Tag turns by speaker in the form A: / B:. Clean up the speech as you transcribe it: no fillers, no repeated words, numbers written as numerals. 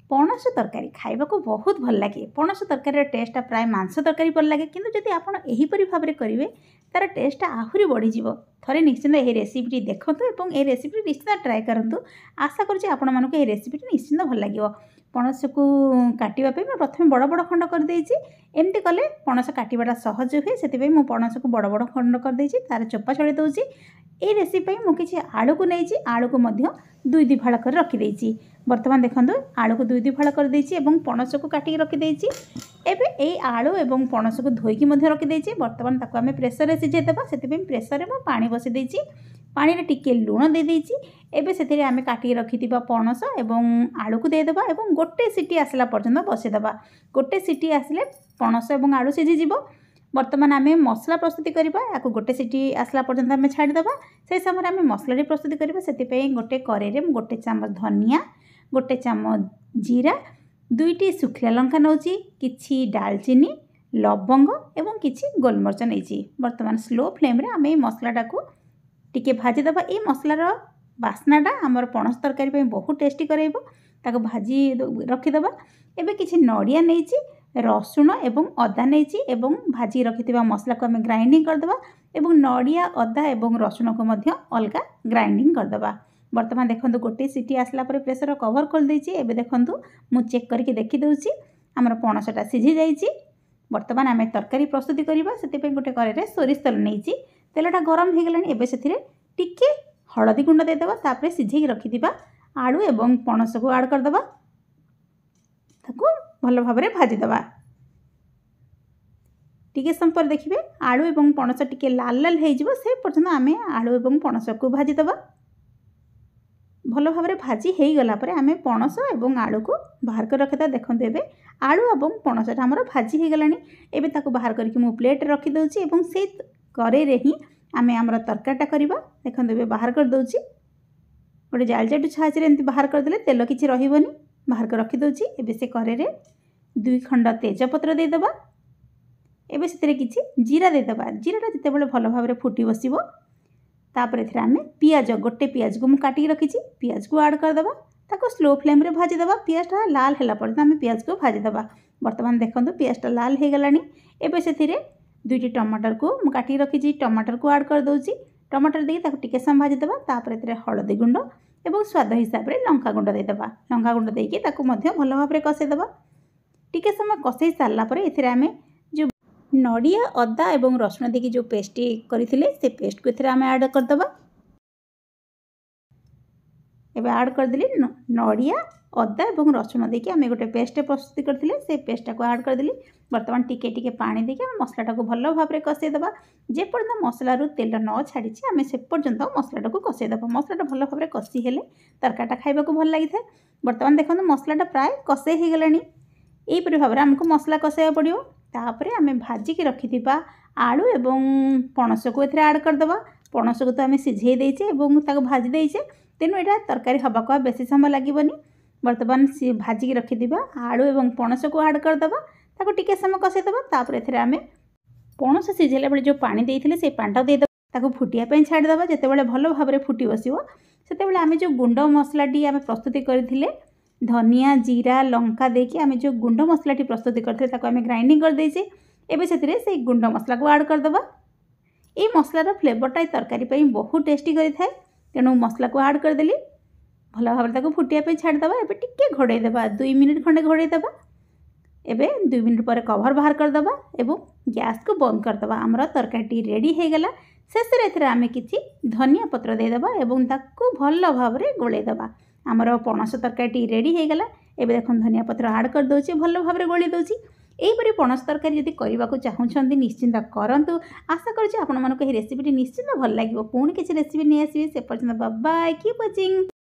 A: पणस तरकारी खाइबाको बहुत भल लगे। पणस तरकारी टेस्टा प्राय मांस तरकारी पर लगे, किंतु जदि आपण एहीपरि भाबरे करिवे तार टेस्टा आहुरी बढ़ी जिवो। थरे निश्चिंत ए रेसिपी देखंतु एवं ए रेसिपी निश्चिंत ट्राए करंतु। आशा करूछि आपण मानको ए रेसिपी निश्चिंत भल लागिवो। पणस को काटिबा पे मैं प्रथमे बड़ बड़ खंड कर देइछि। एमती कले पणस काटिबाटा सहज हुए, सेतिबे मु पणस को बड़ बड़ खंड कर देइछि, तार चोपा छळे दउछि। ए रेसिपी मु किछि आलू को नैछि, आलू को मध्य दुई दुई फाळ कर रखि देइछि। वर्तमान देखंतु आलू को दुई दुई फाळ कर देइछि एवं पणस को काटि रखि देइछि। एबे ए आलू एवं पणस को धोइकी मध्य रखि देइछि। वर्तमान ताको आमे प्रेशर रे सिझाइ देबा। सेतिबे प्रेशर रे मु पानी बसि देइछि। पानी रे टिके लूण दे देइछि। एबे सेतिरे आमे काटि रखिथिबा पणस एवं आलू को दे देबा एवं गोटे सिटी आसला पर्यंत बसि देबा। गोटे सिटी आसले पणस एवं आलू सिझि जिवो। वर्तमान आमे मसला प्रस्तुति करिबा। याको गोटे सिटी आसला पर्यंत आमे छाडी देबा। से समय आमे मसला प्रस्तुति करिबा। सेति पे गोटे करेई रे गोटे चामच धनिया, गोटे चामच जीरा, दुईटी सुखिला लंका नौची, किछि दालचीनी, लवंग एवं किछि गोलमरिच नैची। वर्तमान स्लो फ्लेम रे आमे मसलाटा को टिके भाजी देबा। ए मसलार बास्नाटा हमर पणस तरकारी पे बहुत टेस्टी करैबो। ताको भाजी रखि देबा। एबे किछि नडिया नैची, रसुण एवं अदा नैची एवं भाजी रखिथिबा मसला को आमे ग्राइंडिंग कर देबा एवं नडिया अदा एवं रसुण को मध्य अलगा ग्राइंडिंग कर देबा। वर्तमान देखंतु गोटे सिटी आसला परे प्रेशर कवर कर देइछि। एबे देखंतु मु चेक करके देखि दउछि हमर पणसटा सिझि जाइछि। वर्तमान आमे तरकारी प्रस्तुति करिबा। सेति पे गोटे करेई रे सोरिष तेल नैछि। तेलटा गरम हे गेलानी। एबे सेथिरे टिके हळदी गुंड दे देबा। तापरे सिझेई रखिथिबा आलू एवं पणस को ऐड कर देबा। ताको भल भाबरे भाजी देबा। टिके समय पर देखिबे आलू एवं पणस टिके लाल लाल हे जिवो। से पर्यंत आमे आलू एवं पणस को भाजी देबा। भल भाबरे भाजी हे गला परे आमे पणस एवं आलू को बाहर कर रखिदा। देखंतु एबे आलू एवं पणसटा हमर भाजी हे गलानी। एबे ताको बाहर करके मु प्लेट रखि दउछि एवं से करेई रे ही आमे हमर तरकारीटा करिबा। देखंतु एबे बाहर कर दउछि। गोटे जालजाटू छाचरे एमती बाहर कर देले तेल किछि रहिबोनी। बाहर कर रखि दउछि। एबे से करेई रे दुई खंड तेजपत्र दे देबा। एबे सेतिरे किछि जीरा दे देबा। जीराटा जते बेले भल भाबरे फुटी बसिबो, तापर एथिरे आमे पियाज, गोटे पियाज को मु काटि रखिछि, पियाज को ऐड कर देबा। ताको स्लो फ्लेम रे भाजी देबा। पियाजटा लाल होला पर्यंत आमे पियाज को भाजी देबा। वर्तमान देखंतु पियाजटा लाल हे गलानी। एबे सेतिरे दुईटी टमाटर को मु काटि रखिछि, टमाटर को ऐड कर दउछि। टमाटर देके ताको टिके सम भाजी देबा। तापर एथिरे हळदी गुंड एवं स्वाद हिसाब रे लंका गुंड दे देबा। लंका गुंड देके ताको मध्य भल भाबरे कसे देबा। टिके समय कसे सारला परे एथिरे आमे जो नडिया अदा एवं रसुण देकी जो पेस्ट करथिले से पेस्ट को एथिरे आमे ऐड कर देबा। एबे ऐड कर देली नडिया अदा एवं रसुण देकी आमे गोटे पेस्ट प्रस्तुत करथिले से पेस्टा को ऐड कर देली। वर्तमान टिके टिके पानी देके आमे मसलाटा को भल भाबरे कसे देबा। जे पर्यंत मसला रु तेल न छाड़ीछि आमे से पर्यंत मसलाटा को कसे देबा। मसलाटा भल भाबरे कसी हेले तरकारीटा खाइबा को भल लागिଥାଏ। वर्तमान देखंतु मसलाटा प्राय कसे हे गेलानी। एई परि भाबरे हमको मसला कसेया पड़ियो। तापरे आमे भाजी के रखिथिबा आलू एवं पणस को एथिरे ऐड कर देबा। पणस को तो आमे सिझेई देइछे एवं ताको भाजी देइछे, तेनु एटा तरकारी हबा को बेसी समय लागिबोनी। वर्तमान से भाजी के रखिथिबा आलू एवं पणस को ऐड कर देबा। ताको टिके समय कसे देबा। तापर एथिरे आमे पणस सिझेला बेले जो पानी देइथिले से पानीटा दे देबा। ताको फुटिया पे छाडी देबा। जेते बेले भलो भाबरे फुटी बसिबो सेते बेले आमे जो गुंड मसलाटी आमे प्रस्तुति करथिले धनिया, जीरा, लंका देके आमे जो गुंड मसलाटी प्रस्तुति करथिले ताको आमे ग्राइंडिंग कर देइछे। एबे सेतिरे से गुंड मसला को ऐड कर देबा। ए मसलार फ्लेवरटा तरकारी पे बहुत टेस्टी करि थाए। तेणु मसला को ऐड कर देली। भल भाबरे ताको फुटिया पे छाडी देबा। एबे टिके घोड़े देबा। 2 मिनिट खंडे घोड़े देबा। एबे 2 मिनिट पर कवर बाहर कर देबा एवं गैस को बंद कर देबा। हमर तरकारी रेडी हे गेला। शेष रे एथिरे आमे किछि धनिया पत्र दे देबा एवं ताको भल भाबरे गोळे देबा। हमर पणस तरकारी रेडी हे गेला। एबे देखन धनिया पत्र ऐड कर दउछि, भल भाबरे गोळी दउछि। एई परि पणस तरकारी यदि करबा को चाहुछन्ती निश्चिंत करंतु। आशा करछि आपण मानको ए रेसिपीटी निश्चिंत भल लागिवो। पुणी किछि रेसिपी नै आसीबे। से पर्यंत बाय बाय, कीप वाचिंग।